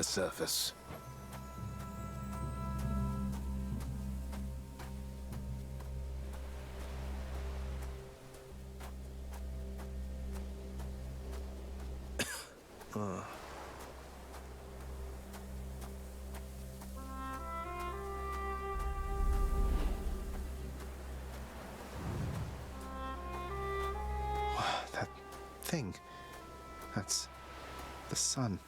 the surface. That thing. That's the sun.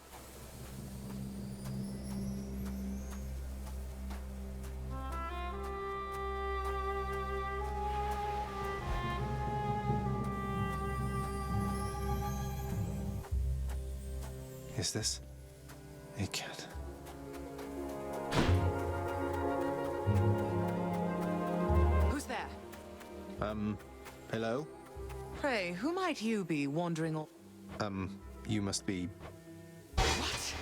Is this a cat? Who's there? Hello? Pray, who might you be wandering all... You must be... What?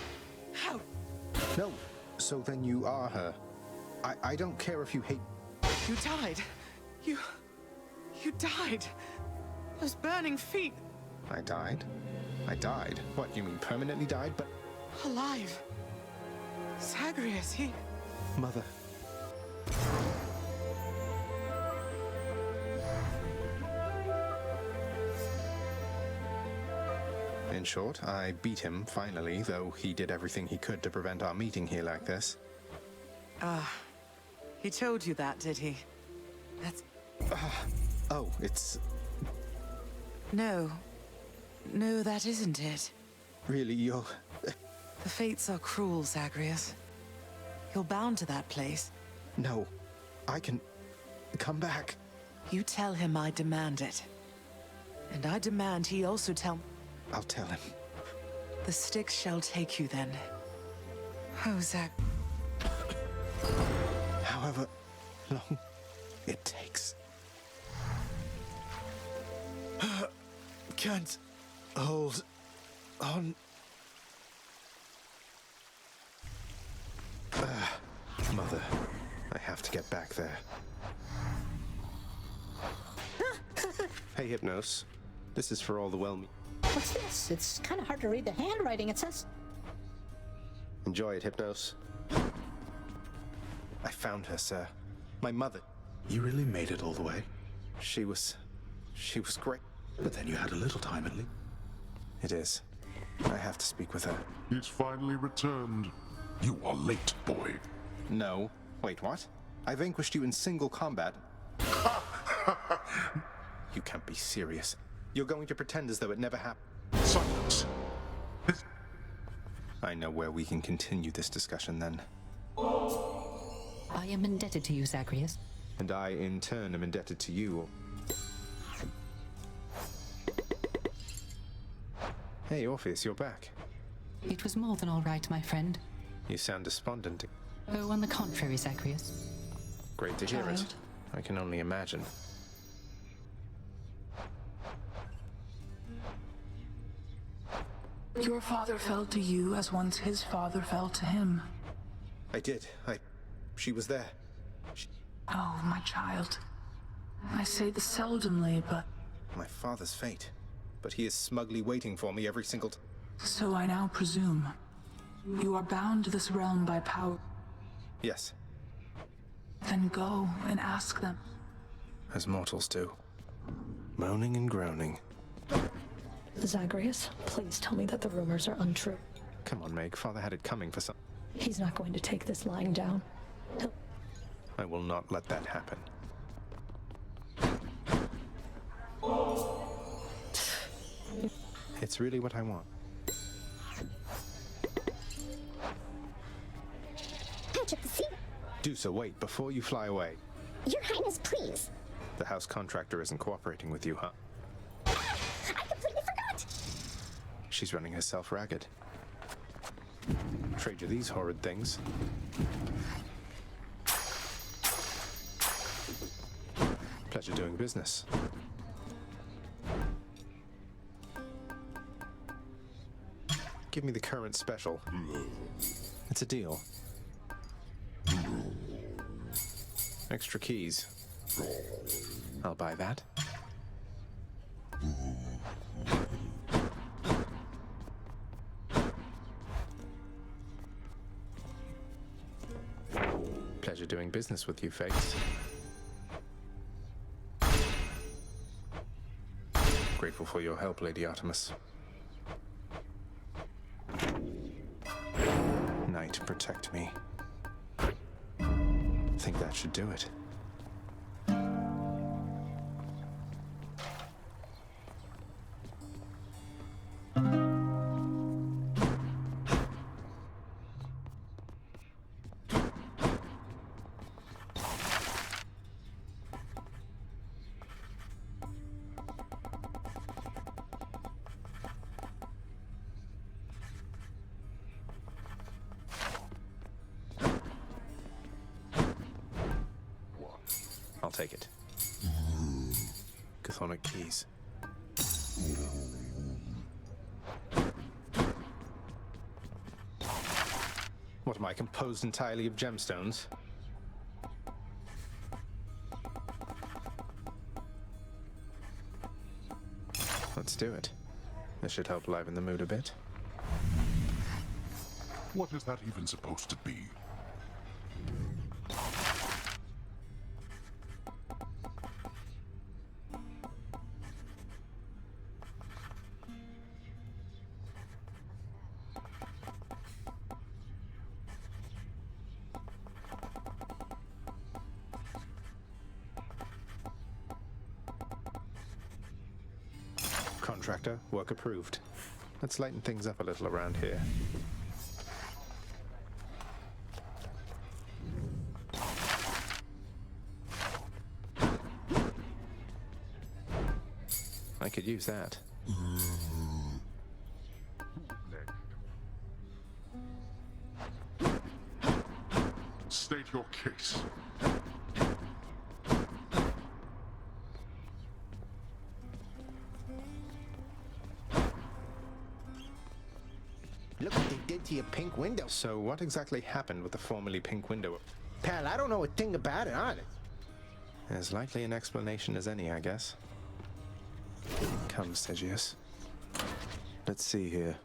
How? No, so then you are her. I don't care if you hate... You died. You died. Those burning feet. I died? I died? What, you mean permanently died, but... Alive. Zagreus, he... Mother. In short, I beat him, finally, though he did everything he could to prevent our meeting here like this. He told you that, did he? That's... Oh, it's... No. No, that isn't it. Really, you're... The fates are cruel, Zagreus. You're bound to that place. No, I can... come back. You tell him I demand it. And I demand he also tell... I'll tell him. The Styx shall take you then. Oh, Zag... However long it takes. Can't hold on. Mother, I have to get back there. Hey, Hypnos. This is for all the What's this? It's kind of hard to read the handwriting. It says... Enjoy it, Hypnos. I found her, sir. My mother. You really made it all the way? She was great. But then you had a little time at least. It is. I have to speak with her. He's finally returned. You are late, boy. No. Wait, what? I vanquished you in single combat. You can't be serious. You're going to pretend as though it never happened. Silence. I know where we can continue this discussion then. I am indebted to you, Zagreus. And I, in turn, am indebted to you. Hey, Orpheus, you're back. It was more than all right, my friend. You sound despondent. Oh, on the contrary, Zagreus. Great to hear it. Child. I can only imagine. Your father fell to you as once his father fell to him. I did. She was there. Oh, my child. I say this seldomly, but... My father's fate. But he is smugly waiting for me every single time. So I now presume. You are bound to this realm by power. Yes, Then go and ask them. as mortals do. Moaning and groaning. Zagreus, please tell me that the rumors are untrue. Come on, Meg. Father had it coming for some... He's not going to take this lying down. I will not let that happen. It's really what I want. Patrick, see? Do so. Wait, before you fly away. Your Highness, please. The house contractor isn't cooperating with you, huh? I completely forgot. She's running herself ragged. Trade you these horrid things. Pleasure doing business. Give me the current special. It's a deal. Extra keys. I'll buy that. doing business with you, Fates. Grateful for your help, Lady Artemis. Knight, protect me. Think that should do it. I'll take it. Chthonic keys. What am I, composed entirely of gemstones? Let's do it. This should help liven the mood a bit. What is that even supposed to be? Contractor, work approved. Let's lighten things up a little around here. I could use that. State your case. Look what they did to your pink window. So what exactly happened with the formerly pink window? Pal, I don't know a thing about it, honest. As likely an explanation as any, I guess. Come, Stygius. Let's see here.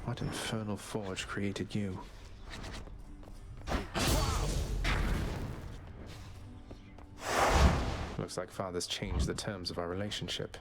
What infernal forge created you? Looks like Father's changed the terms of our relationship.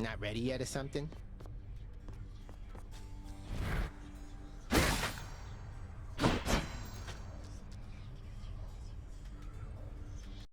Not ready yet or something?